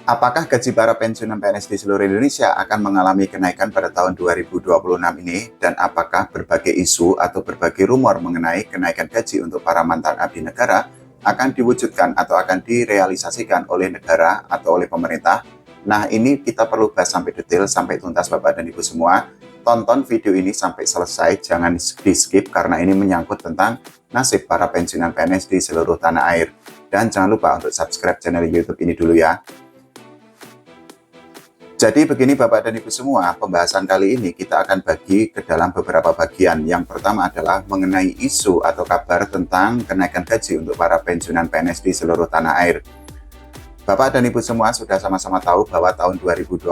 Apakah gaji para pensiunan PNS di seluruh Indonesia akan mengalami kenaikan pada tahun 2026 ini? Dan apakah berbagai isu atau berbagai rumor mengenai kenaikan gaji untuk para mantan abdi negara akan diwujudkan atau akan direalisasikan oleh negara atau oleh pemerintah? Nah, ini kita perlu bahas sampai detail, sampai tuntas Bapak dan Ibu semua. Tonton video ini sampai selesai, jangan di-skip karena ini menyangkut tentang nasib para pensiunan PNS di seluruh tanah air. Dan jangan lupa untuk subscribe channel YouTube ini dulu ya. Jadi begini Bapak dan Ibu semua, pembahasan kali ini kita akan bagi ke dalam beberapa bagian. Yang pertama adalah mengenai isu atau kabar tentang kenaikan gaji untuk para pensiunan PNS di seluruh tanah air. Bapak dan Ibu semua sudah sama-sama tahu bahwa tahun 2025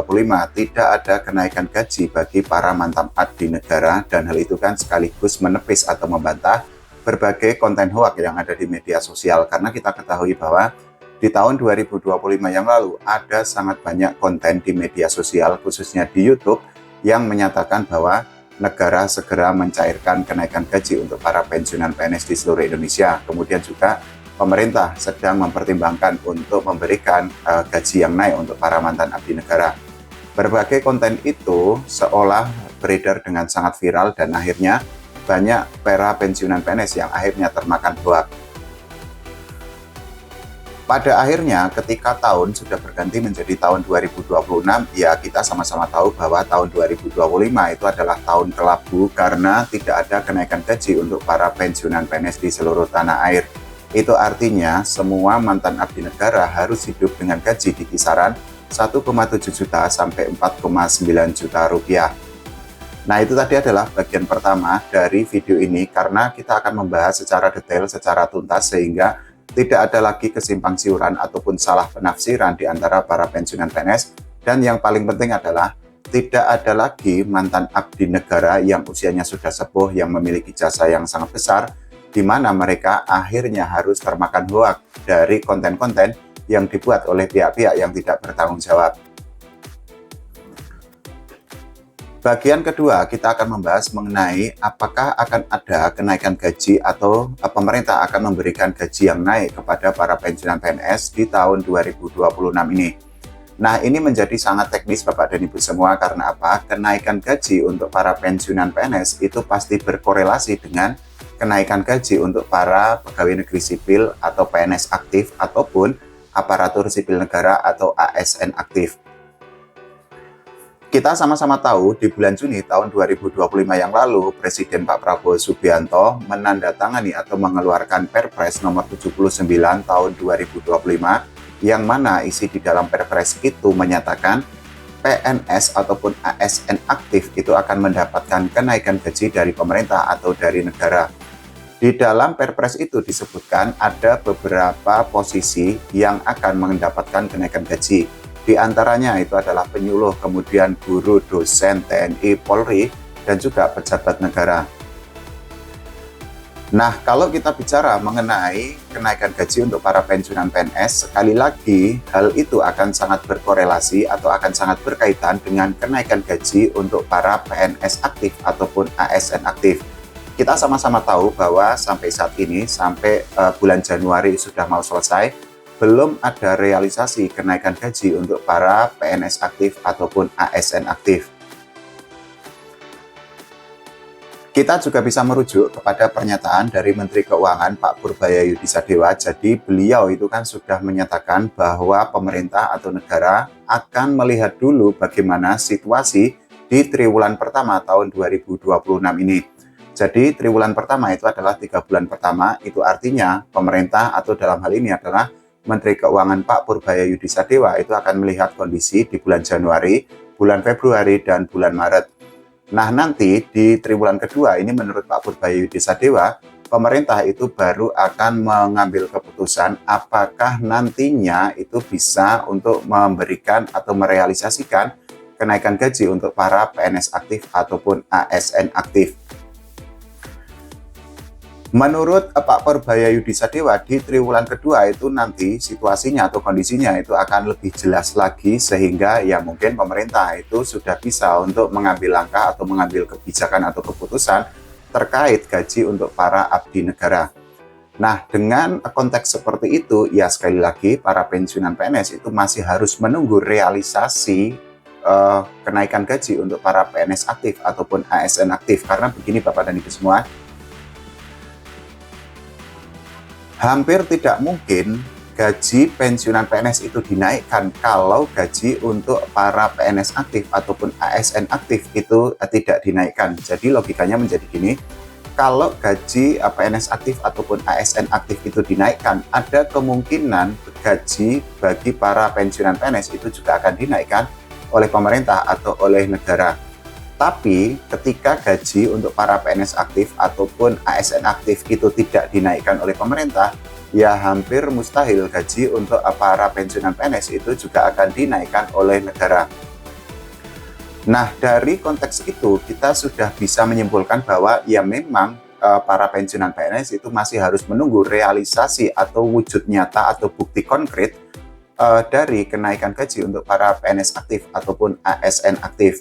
tidak ada kenaikan gaji bagi para mantan abdi negara, dan hal itu kan sekaligus menepis atau membantah berbagai konten hoak yang ada di media sosial, karena kita ketahui bahwa di tahun 2025 yang lalu ada sangat banyak konten di media sosial, khususnya di YouTube, yang menyatakan bahwa negara segera mencairkan kenaikan gaji untuk para pensiunan PNS di seluruh Indonesia. Kemudian juga pemerintah sedang mempertimbangkan untuk memberikan gaji yang naik untuk para mantan abdi negara. Berbagai konten itu seolah beredar dengan sangat viral dan akhirnya banyak para pensiunan PNS yang akhirnya termakan hoak. Pada akhirnya ketika tahun sudah berganti menjadi tahun 2026, ya kita sama-sama tahu bahwa tahun 2025 itu adalah tahun kelabu karena tidak ada kenaikan gaji untuk para pensiunan PNS di seluruh tanah air. Itu artinya semua mantan abdi negara harus hidup dengan gaji di kisaran 1,7 juta sampai 4,9 juta rupiah. Nah, itu tadi adalah bagian pertama dari video ini, karena kita akan membahas secara detail, secara tuntas, sehingga tidak ada lagi kesimpang siuran ataupun salah penafsiran di antara para pensiunan PNS. Dan yang paling penting adalah tidak ada lagi mantan abdi negara yang usianya sudah sepuh, yang memiliki jasa yang sangat besar, di mana mereka akhirnya harus termakan hoak dari konten-konten yang dibuat oleh pihak-pihak yang tidak bertanggung jawab. Bagian kedua, kita akan membahas mengenai apakah akan ada kenaikan gaji atau pemerintah akan memberikan gaji yang naik kepada para pensiunan PNS di tahun 2026 ini. Nah, ini menjadi sangat teknis Bapak dan Ibu semua, karena apa? Kenaikan gaji untuk para pensiunan PNS itu pasti berkorelasi dengan kenaikan gaji untuk para pegawai negeri sipil atau PNS aktif ataupun aparatur sipil negara atau ASN aktif. Kita sama-sama tahu di bulan Juni tahun 2025 yang lalu, Presiden Pak Prabowo Subianto menandatangani atau mengeluarkan Perpres nomor 79 tahun 2025, yang mana isi di dalam Perpres itu menyatakan PNS ataupun ASN aktif itu akan mendapatkan kenaikan gaji dari pemerintah atau dari negara. Di dalam Perpres itu disebutkan ada beberapa posisi yang akan mendapatkan kenaikan gaji. Di antaranya itu adalah penyuluh, kemudian guru, dosen, TNI, Polri, dan juga pejabat negara. Nah, kalau kita bicara mengenai kenaikan gaji untuk para pensiunan PNS, sekali lagi hal itu akan sangat berkorelasi atau akan sangat berkaitan dengan kenaikan gaji untuk para PNS aktif ataupun ASN aktif. Kita sama-sama tahu bahwa sampai saat ini, sampai bulan Januari sudah mau selesai, belum ada realisasi kenaikan gaji untuk para PNS aktif ataupun ASN aktif. Kita juga bisa merujuk kepada pernyataan dari Menteri Keuangan Pak Purbaya Yudisadewa. Jadi beliau itu kan sudah menyatakan bahwa pemerintah atau negara akan melihat dulu bagaimana situasi di triwulan pertama tahun 2026 ini. Jadi triwulan pertama itu adalah 3 bulan pertama, itu artinya pemerintah atau dalam hal ini adalah Menteri Keuangan Pak Purbaya Yudisadewa itu akan melihat kondisi di bulan Januari, bulan Februari, dan bulan Maret. Nah, nanti di triwulan kedua ini menurut Pak Purbaya Yudisadewa, pemerintah itu baru akan mengambil keputusan apakah nantinya itu bisa untuk memberikan atau merealisasikan kenaikan gaji untuk para PNS aktif ataupun ASN aktif. Menurut Pak Purbaya Yudisadewa, di triwulan kedua itu nanti situasinya atau kondisinya itu akan lebih jelas lagi, sehingga ya mungkin pemerintah itu sudah bisa untuk mengambil langkah atau mengambil kebijakan atau keputusan terkait gaji untuk para abdi negara. Nah, dengan konteks seperti itu, ya sekali lagi para pensiunan PNS itu masih harus menunggu realisasi kenaikan gaji untuk para PNS aktif ataupun ASN aktif. Karena begini Bapak dan Ibu semua, hampir tidak mungkin gaji pensiunan PNS itu dinaikkan kalau gaji untuk para PNS aktif ataupun ASN aktif itu tidak dinaikkan. Jadi logikanya menjadi gini, kalau gaji PNS aktif ataupun ASN aktif itu dinaikkan, ada kemungkinan gaji bagi para pensiunan PNS itu juga akan dinaikkan oleh pemerintah atau oleh negara. Tapi ketika gaji untuk para PNS aktif ataupun ASN aktif itu tidak dinaikkan oleh pemerintah, ya hampir mustahil gaji untuk para pensiunan PNS itu juga akan dinaikkan oleh negara. Nah, dari konteks itu kita sudah bisa menyimpulkan bahwa ya memang para pensiunan PNS itu masih harus menunggu realisasi atau wujud nyata atau bukti konkret dari kenaikan gaji untuk para PNS aktif ataupun ASN aktif.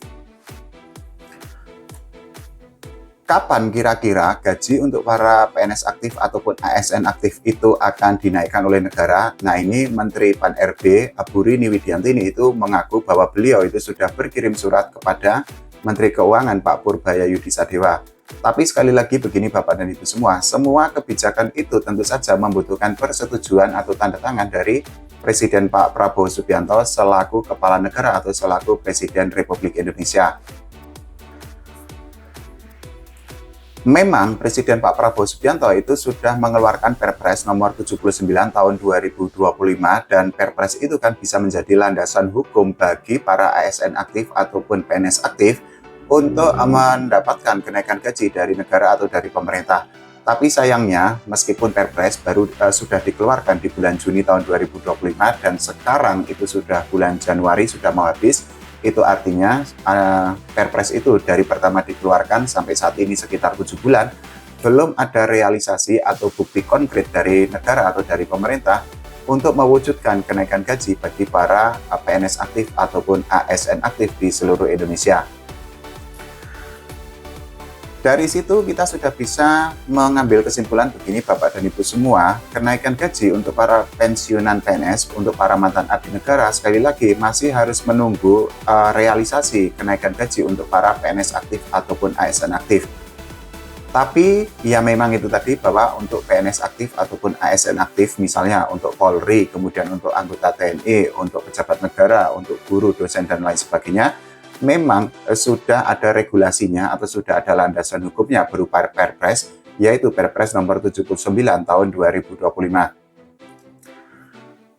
Kapan kira-kira gaji untuk para PNS aktif ataupun ASN aktif itu akan dinaikkan oleh negara? Nah, ini Menteri Pan-RB Bu Rini Widiantini itu mengaku bahwa beliau itu sudah berkirim surat kepada Menteri Keuangan Pak Purbaya Yudisadewa. Tapi sekali lagi begini Bapak dan Ibu semua kebijakan itu tentu saja membutuhkan persetujuan atau tanda tangan dari Presiden Pak Prabowo Subianto selaku Kepala Negara atau selaku Presiden Republik Indonesia. Memang Presiden Pak Prabowo Subianto itu sudah mengeluarkan Perpres nomor 79 tahun 2025 dan Perpres itu kan bisa menjadi landasan hukum bagi para ASN aktif ataupun PNS aktif untuk mendapatkan kenaikan gaji dari negara atau dari pemerintah. Tapi sayangnya meskipun Perpres baru sudah dikeluarkan di bulan Juni tahun 2025 dan sekarang itu sudah bulan Januari sudah mau habis, itu artinya Perpres itu dari pertama dikeluarkan sampai saat ini sekitar 7 bulan, belum ada realisasi atau bukti konkret dari negara atau dari pemerintah untuk mewujudkan kenaikan gaji bagi para PNS aktif ataupun ASN aktif di seluruh Indonesia. Dari situ kita sudah bisa mengambil kesimpulan begini Bapak dan Ibu semua, kenaikan gaji untuk para pensiunan PNS, untuk para mantan abdi negara, sekali lagi masih harus menunggu realisasi kenaikan gaji untuk para PNS aktif ataupun ASN aktif. Tapi ya memang itu tadi bahwa untuk PNS aktif ataupun ASN aktif, misalnya untuk Polri, kemudian untuk anggota TNI, untuk pejabat negara, untuk guru, dosen, dan lain sebagainya, memang sudah ada regulasinya atau sudah ada landasan hukumnya berupa Perpres, yaitu Perpres nomor 79 tahun 2025.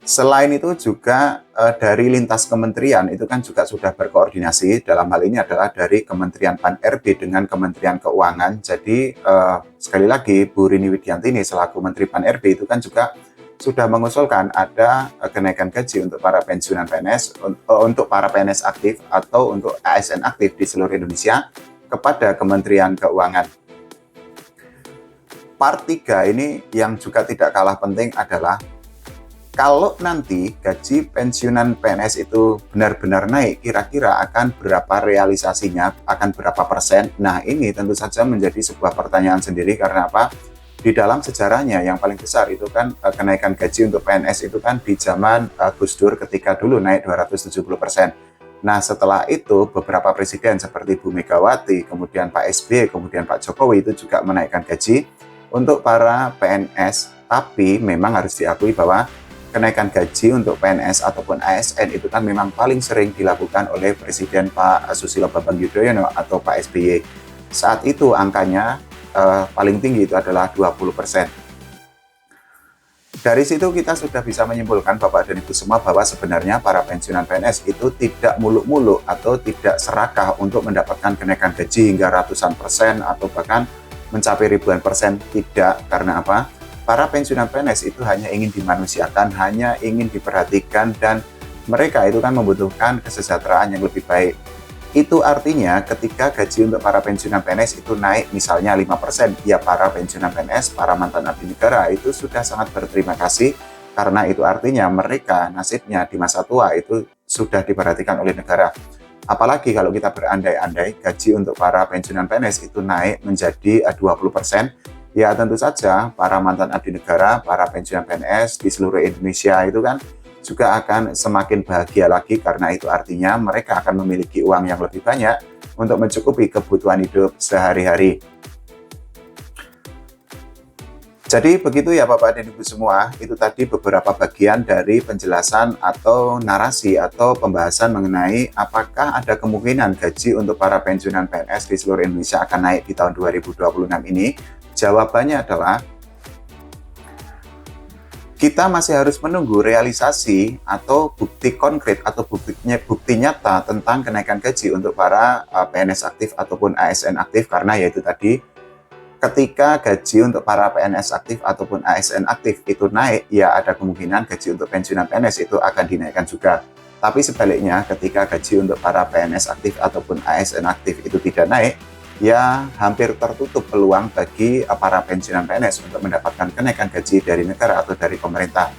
Selain itu juga dari lintas kementerian itu kan juga sudah berkoordinasi, dalam hal ini adalah dari Kementerian Pan-RB dengan Kementerian Keuangan. Jadi sekali lagi Bu Rini Widiantini selaku Menteri Pan-RB itu kan juga sudah mengusulkan ada kenaikan gaji untuk para pensiunan PNS, untuk para PNS aktif atau untuk ASN aktif di seluruh Indonesia kepada Kementerian Keuangan. Part 3 ini yang juga tidak kalah penting adalah kalau nanti gaji pensiunan PNS itu benar-benar naik, kira-kira akan berapa realisasinya, akan berapa persen? Nah, ini tentu saja menjadi sebuah pertanyaan sendiri karena apa? Di dalam sejarahnya yang paling besar itu kan kenaikan gaji untuk PNS itu kan di zaman Gus Dur ketika dulu naik 270%. Nah setelah itu beberapa presiden seperti Bu Megawati, kemudian Pak SBY, kemudian Pak Jokowi itu juga menaikkan gaji untuk para PNS. Tapi memang harus diakui bahwa kenaikan gaji untuk PNS ataupun ASN itu kan memang paling sering dilakukan oleh Presiden Pak Susilo Bambang Yudhoyono atau Pak SBY. Saat itu angkanya paling tinggi itu adalah 20%. Dari situ kita sudah bisa menyimpulkan Bapak dan Ibu semua bahwa sebenarnya para pensiunan PNS itu tidak muluk-muluk atau tidak serakah untuk mendapatkan kenaikan gaji hingga ratusan persen atau bahkan mencapai ribuan persen. Tidak, karena apa? Para pensiunan PNS itu hanya ingin dimanusiakan, hanya ingin diperhatikan, dan mereka itu kan membutuhkan kesejahteraan yang lebih baik. Itu artinya ketika gaji untuk para pensiunan PNS itu naik misalnya 5%, ya para pensiunan PNS, para mantan abdi negara itu sudah sangat berterima kasih karena itu artinya mereka nasibnya di masa tua itu sudah diperhatikan oleh negara. Apalagi kalau kita berandai-andai gaji untuk para pensiunan PNS itu naik menjadi 20%, Ya tentu saja para mantan abdi negara, para pensiunan PNS di seluruh Indonesia itu kan juga akan semakin bahagia lagi, karena itu artinya mereka akan memiliki uang yang lebih banyak untuk mencukupi kebutuhan hidup sehari-hari. Jadi begitu ya Bapak dan Ibu semua, itu tadi beberapa bagian dari penjelasan atau narasi atau pembahasan mengenai apakah ada kemungkinan gaji untuk para pensiunan PNS di seluruh Indonesia akan naik di tahun 2026 ini. Jawabannya adalah kita masih harus menunggu realisasi atau bukti konkret atau bukti nyata tentang kenaikan gaji untuk para PNS aktif ataupun ASN aktif, karena yaitu tadi ketika gaji untuk para PNS aktif ataupun ASN aktif itu naik, ya ada kemungkinan gaji untuk pensiunan PNS itu akan dinaikkan juga. Tapi sebaliknya, ketika gaji untuk para PNS aktif ataupun ASN aktif itu tidak naik, ya hampir tertutup peluang bagi para pensiunan PNS untuk mendapatkan kenaikan gaji dari negara atau dari pemerintah.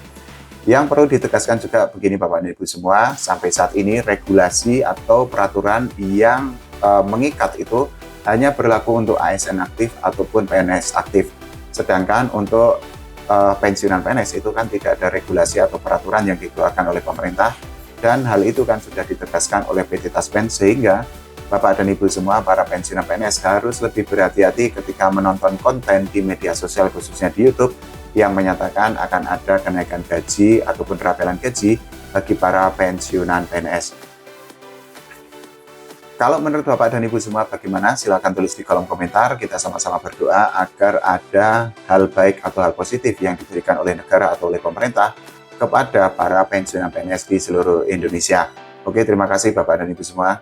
Yang perlu ditegaskan juga begini Bapak dan Ibu semua, sampai saat ini regulasi atau peraturan yang mengikat itu hanya berlaku untuk ASN aktif ataupun PNS aktif. Sedangkan untuk pensiunan PNS itu kan tidak ada regulasi atau peraturan yang dikeluarkan oleh pemerintah, dan hal itu kan sudah ditegaskan oleh PT Taspen, sehingga Bapak dan Ibu semua para pensiunan PNS harus lebih berhati-hati ketika menonton konten di media sosial, khususnya di YouTube, yang menyatakan akan ada kenaikan gaji ataupun rapelan gaji bagi para pensiunan PNS. Kalau menurut Bapak dan Ibu semua bagaimana? Silahkan tulis di kolom komentar. Kita sama-sama berdoa agar ada hal baik atau hal positif yang diberikan oleh negara atau oleh pemerintah kepada para pensiunan PNS di seluruh Indonesia. Oke, terima kasih Bapak dan Ibu semua.